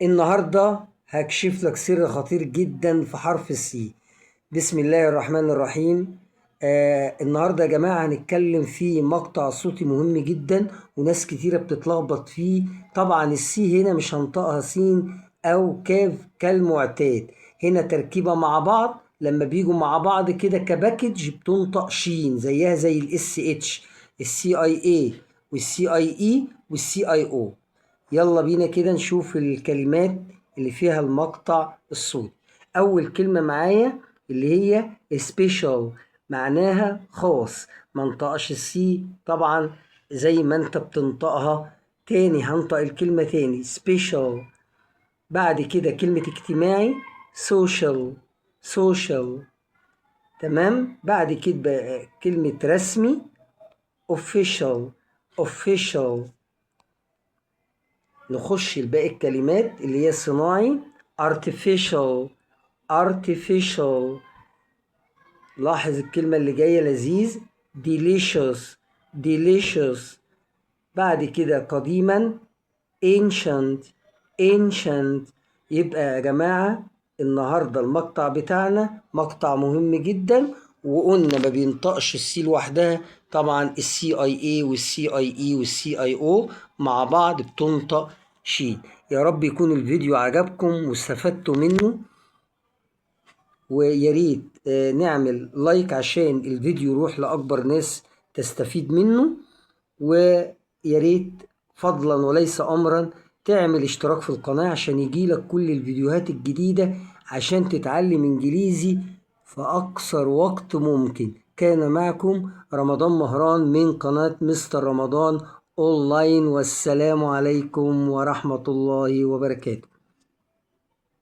النهاردة هكشف لك سر خطير جدا في حرف السي. بسم الله الرحمن الرحيم. النهاردة يا جماعة هنتكلم في مقطع صوتي مهم جدا وناس كتيرة بتتلخبط فيه. طبعا السي هنا مش هنطقها سين أو كاف كالمعتاد، هنا تركيبة مع بعض، لما بيجوا مع بعض كده كباكج بتنطق شين زيها زي الاس اتش، السي اي اي والسي اي اي والسي اي او. يلا بينا كده نشوف الكلمات اللي فيها المقطع الصوتي. أول كلمة معايا اللي هي special، معناها خاص. منطقش السي طبعا زي ما انت بتنطقها. تاني هنطق الكلمة تاني special. بعد كده كلمة اجتماعي social، social. تمام. بعد كده كلمة رسمي official، official. نخش لباقي الكلمات اللي هي صناعي artificial، artificial. لاحظ الكلمة اللي جاية لذيذ delicious، delicious. بعد كده قديما ancient، ancient. يبقى يا جماعة النهاردة المقطع بتاعنا مقطع مهم جدا، وقلنا ما بينطقش السي لوحدها، طبعا السي اي اي والسي اي اي والسي اي او مع بعض بتنطق شين. يا رب يكون الفيديو عجبكم واستفدتوا منه، ويا ريت نعمل لايك عشان الفيديو يروح لأكبر ناس تستفيد منه. ويا ريت فضلا وليس أمرا تعمل اشتراك في القناة عشان يجيلك كل الفيديوهات الجديدة عشان تتعلم إنجليزي في أقصر وقت ممكن. كان معكم رمضان مهران من قناة مستر رمضان أونلاين، والسلام عليكم ورحمة الله وبركاته.